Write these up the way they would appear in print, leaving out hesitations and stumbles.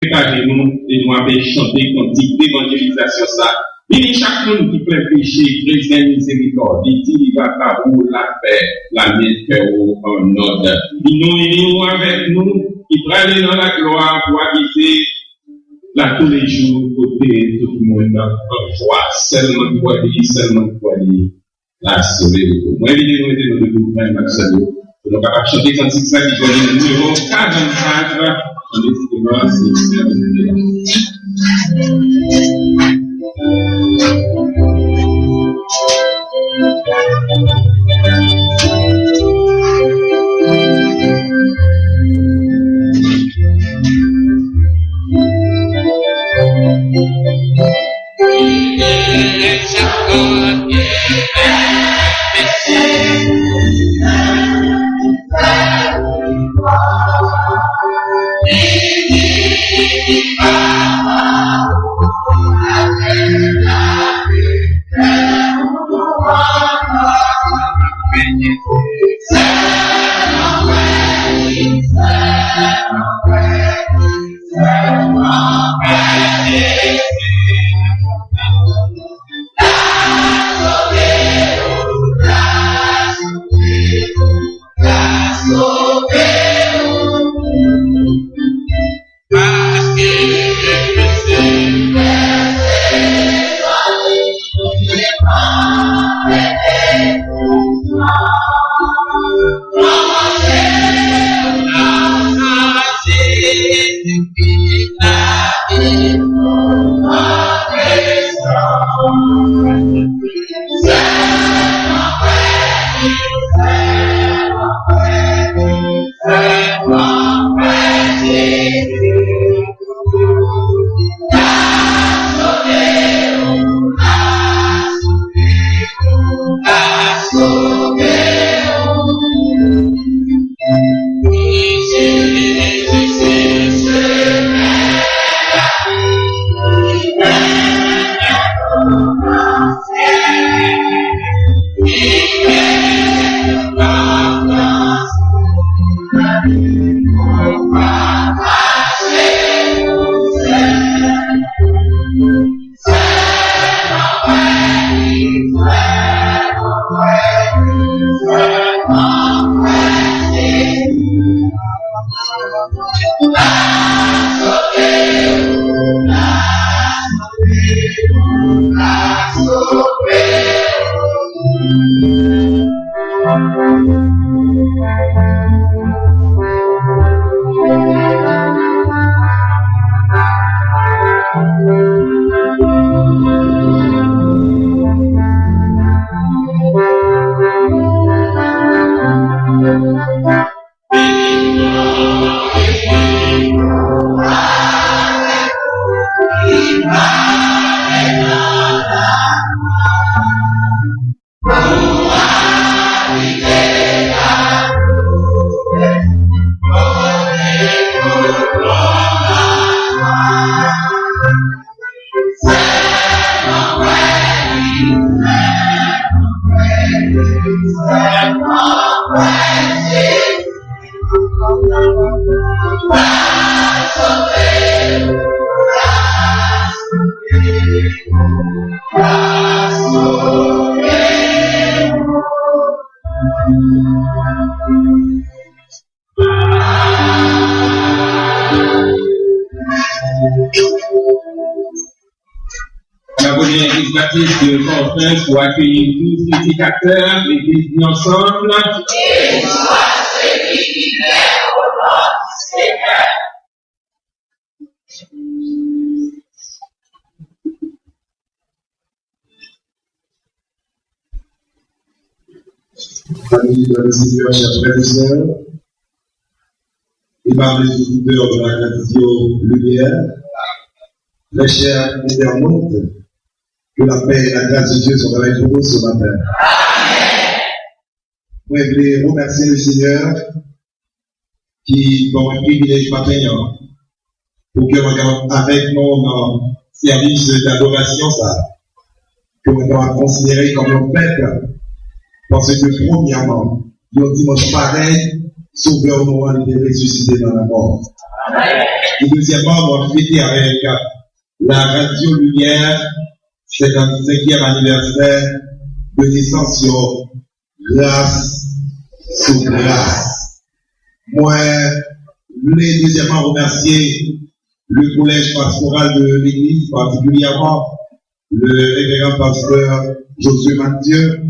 préparer nous et nous avons chanté cantique d'évangélisation ça. Il chaque monde qui peut pécher, président miséricorde, il va par où la paix, la paix en ordre. Nous avec nous, qui prennent dans la gloire pour habiter là tous les jours, côté tout le monde en joie, seulement pour aller la sauver. Moi, évidemment, nous devons faire un salut. Nous sommes capables de chanter cantique ça qui donne le numéro 44. On pour accueillir tous les prédicateurs, l'église mis ensemble. Et soit celui qui vient au nom du Seigneur. Amis dans le Seigneur, chers frères et sœurs, et par les auditeurs de la radio Lumière, mes chers internautes, que la paix et la grâce de Dieu soient avec vous ce matin. Amen. Je voudrais remercier le Seigneur qui, pour un privilège patrimoine, pour que nous avec mon service d'adoration, ça, que nous devons considérer comme un peuple, parce que premièrement, le dimanche pareil, Sauveur nous il est ressuscité dans la mort. Et deuxièmement, on va fêter avec la Radio Lumière, 55e anniversaire de naissance sur grâce sous grâce. Moi, je voulais deuxièmement remercier le collège pastoral de l'Église, particulièrement le révérend pasteur Josué Mathieu,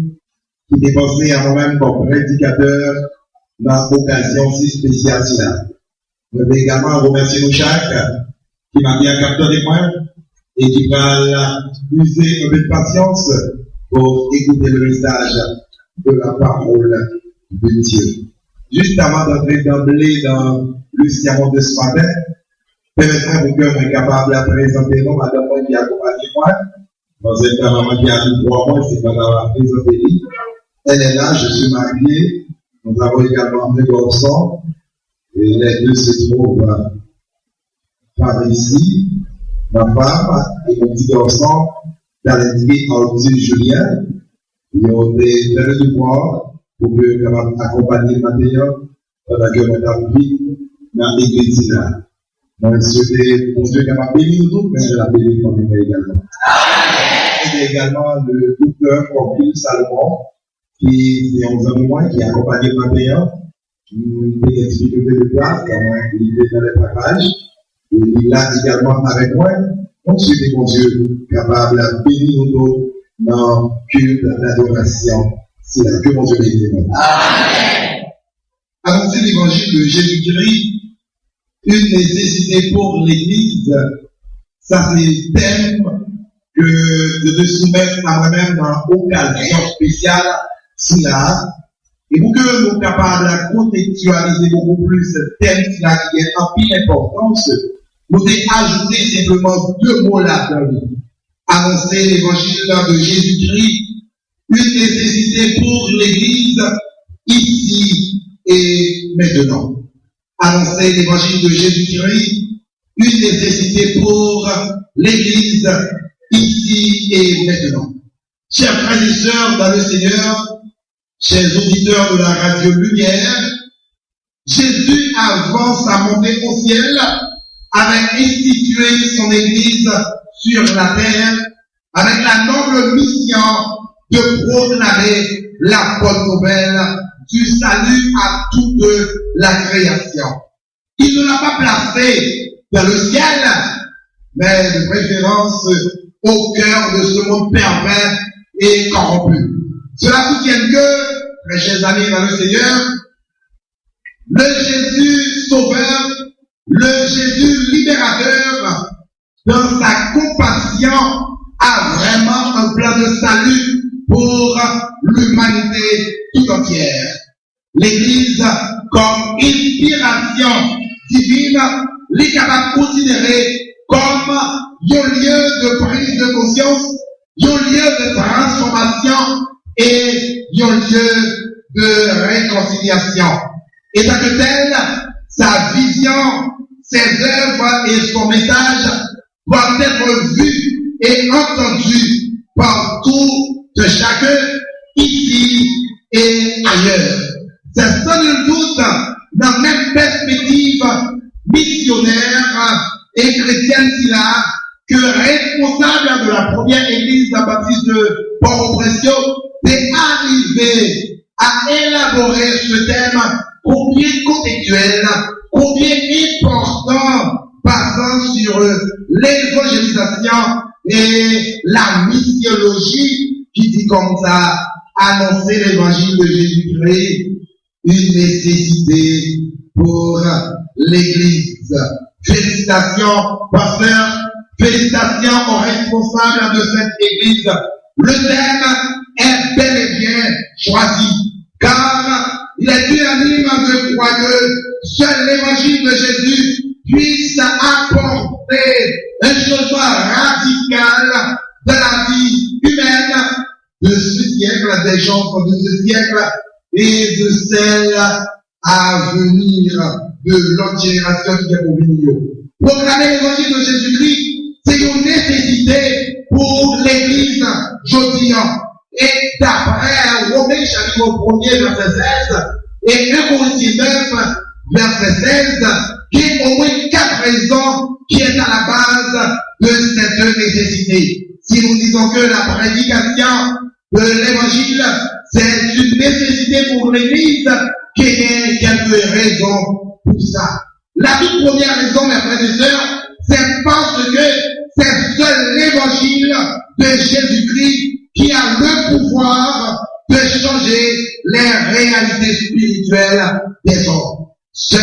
qui est pensé à moi-même comme prédicateur dans l'occasion si spéciale. Je veux également remercier nos chaque qui m'a bien capté des points et qui va user un peu de patience pour écouter le message de la parole de Dieu. Juste avant d'entrer d'emblée dans le sermon de ce matin, permettez-moi que je sois capable de présenter non, madame qui accompagne moi. Dans cette maman qui a eu 3 mois, c'est pas d'avoir présenté. Elle est là, je suis marié. Nous avons également 2 garçons. Et les 2 se trouvent par ici. Ma femme et mon petit garçon, talenté Arthur Julien. Ils ont été très de voir pour que je puisse accompagner le matin pendant que madame vit dans l'église. Donc, souhaitez pour Dieu capable de bénir nous, mais je la bénis pour nous également. Il y a également le docteur Corpus Salomon, qui est un homme qui a accompagné le matin. Il explique un peu de place, il est dans les packages, et il est là également avec moi. Donc, souhaitez mon Dieu capable de bénir nous dans le culte d'adoration. C'est là que mon Dieu bénisse. Amen. Annoncer l'évangile de Jésus-Christ, une nécessité pour l'Église, ça c'est le thème que je te soumettre à moi-même dans l'occasion spéciale, cela. Et pour que nous soyons capables de contextualiser beaucoup plus ce thème qui est en pile importance, nous avons ajouté simplement 2 mots là-dedans. Annoncer l'évangile de Jésus-Christ, une nécessité pour l'Église, ici et maintenant. Annoncer l'évangile de Jésus-Christ, une nécessité pour l'Église, ici et maintenant. Chers frères et sœurs dans le Seigneur, chers auditeurs de la Radio Lumière, Jésus, avant sa montée au ciel, avait institué son Église sur la terre avec la noble mission de proclamer la bonne nouvelle du salut à toute la création. Il ne l'a pas placé dans le ciel, mais de préférence au cœur de ce monde pervers et corrompu. Cela soutient que, mes chers amis dans le Seigneur, le Jésus sauveur, le Jésus libérateur, dans sa compassion, a vraiment un plan de salut pour l'humanité tout entière. L'Église, comme inspiration divine, l'est capable de considérer comme un lieu de prise de conscience, un lieu de transformation et un lieu de réconciliation. Et tant que tel, sa vision, ses œuvres et son message doivent être vus et entendus par tout de chacun, ici et ailleurs. C'est sans nul doute dans la même perspective missionnaire et chrétienne là que responsable de la première église baptiste de Port-au-Prince est arrivé à élaborer ce thème combien contextuel, combien important basant sur l'évangélisation et la missiologie qui dit comme ça, annoncer l'évangile de Jésus-Christ, une nécessité pour l'Église. Félicitations, pasteur, félicitations aux responsables de cette Église. Le thème est bel et bien choisi, car il est unanime de croire que seul l'évangile de Jésus puisse apporter un changement radical de la vie humaine de ce siècle, des gens de ce siècle et de celle à venir de l'autre génération qui est pour venir. Proclamer l'évangile de Jésus-Christ, c'est une nécessité pour l'Église aujourd'hui. Et d'après Romains chapitre 1er verset 16, Et 1 Corinthiens 9, verset 16, qui est au moins 4 raisons qui est à la base de cette nécessité. Si nous disons que la prédication de l'évangile, c'est une nécessité pour l'Église, qu'il y ait quelques raisons pour ça. La toute première raison, mes frères et sœurs, c'est parce que c'est seul l'évangile de Jésus-Christ qui a le pouvoir de changer les réalités spirituelles des hommes. Seul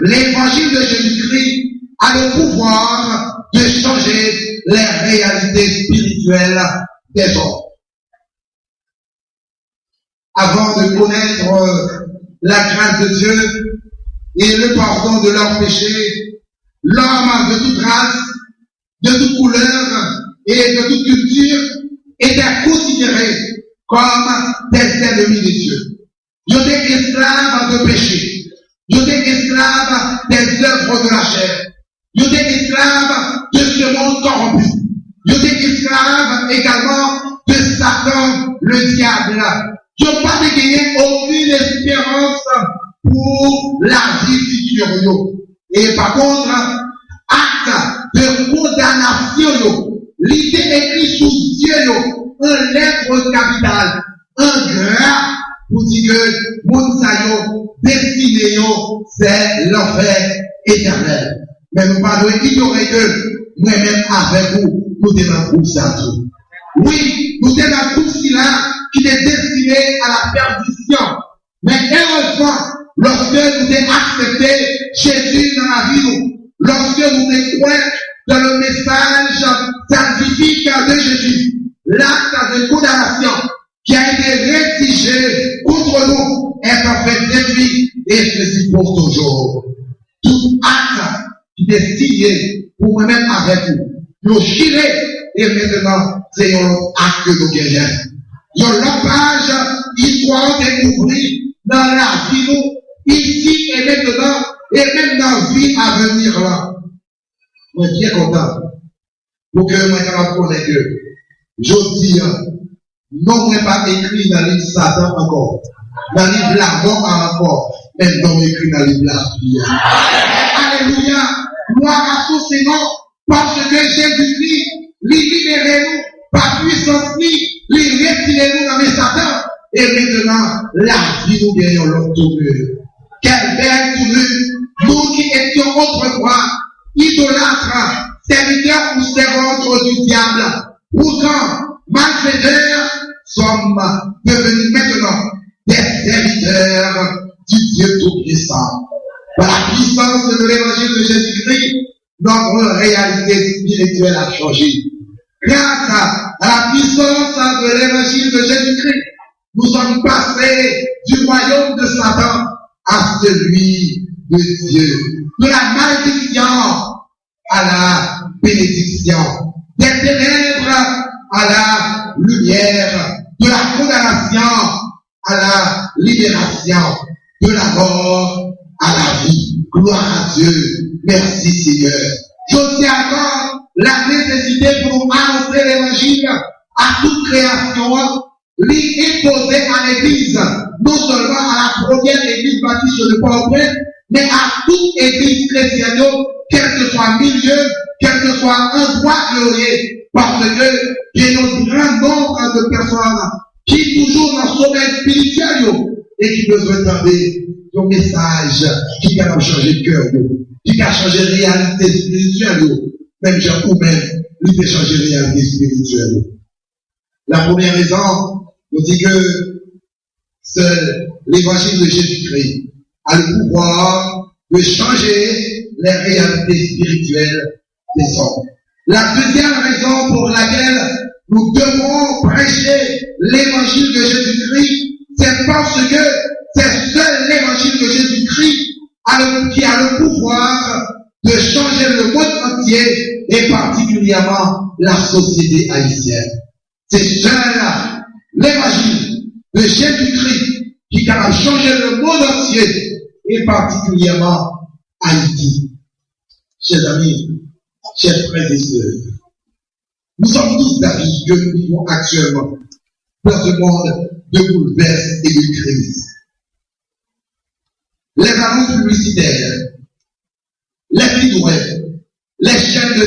l'évangile de Jésus-Christ a le pouvoir de changer les réalités spirituelles des hommes. Avant de connaître la grâce de Dieu et le pardon de leurs péchés, l'homme de toute race, de toute couleur et de toute culture était considéré comme des ennemis de Dieu. Ils étaient esclaves de péché. Ils étaient esclaves des œuvres de la chair. Ils étaient esclaves de ce monde corrompu. Ils étaient esclaves également de Satan, le diable. Ils n'ont pas gagné aucune espérance pour la vie future. Et par contre, acte de condamnation, l'idée écrite sous Dieu, un lettre capitale, un gras, pour dire que Mounsayo, destiné, c'est l'enfer éternel. Mais nous parlons ignorer que moi-même avec vous, nous devons pour ça tout. Oui, nous devons tout cela qui est destiné à la perdition. Mais heureusement, lorsque nous avons accepté Jésus dans la vie, lorsque nous avons cru dans le message salvifique de Jésus, l'acte de condamnation qui a été rédigé contre nous est en fait détruit et ceci pour toujours. Tout acte qui est signé pour moi-même avec vous, nous j'irai et maintenant c'est un acte de guerre. Il y a une page histoire découvrir dans la vie nous, ici et maintenant, et même dans la vie à venir là. Moi, je suis bien content. Pour que moi, je connaisse que je dis, non, moi, pas écrit dans le livre Satan encore. Dans le livre la mort encore. Mais non, écrit dans le livre la vie. Alléluia. Gloire à son Seigneur. Parce que Jésus-Christ, lui libérez-nous par puissance, lui retirez-nous dans les Satan. Et maintenant, la vie nous gagnons l'autre tournure. Quelle belle tournure. Nous qui étions autrefois idolâtres, serviteurs ou servantes du diable, pourtant, malfaiteurs, sommes devenus maintenant des serviteurs du Dieu Tout-Puissant. Par la puissance de l'évangile de Jésus-Christ, notre réalité spirituelle a changé. Grâce à la puissance de l'évangile de Jésus-Christ, nous sommes passés du royaume de Satan à celui de Dieu. De la malédiction à la bénédiction. Des ténèbres à la lumière. De la condamnation à la libération. De la mort à la vie. Gloire à Dieu. Merci Seigneur. Je tiens encore la nécessité pour annoncer l'évangile à toute création, lui imposer à l'église, non seulement à la première église baptiste de Port-au-Prince, mais à toute église chrétienne, quel que soit milieu, quel que soit endroit glorieux, parce que il y a un grand nombre de personnes qui toujours dans le sommeil spirituel et qui besoin d'entendre un message qui va changer le cœur, qui va changer la réalité spirituelle, même Jean ou même, lui peut changer la réalité spirituelle. La première raison, on dit que seul l'évangile de Jésus-Christ a le pouvoir de changer les réalités spirituelles des hommes. La deuxième raison pour laquelle nous devons prêcher l'évangile de Jésus-Christ, c'est parce que c'est seul l'évangile de Jésus-Christ qui a le pouvoir de changer le monde entier et particulièrement la société haïtienne. C'est seul l'évangile de Jésus-Christ qui a changé le monde entier et particulièrement Haïti. Chers amis, chers frères et sœurs, nous sommes tous d'avis que nous vivons actuellement dans ce monde de bouleverses et de crises. les annonces publicitaires, les sites web, les chaînes de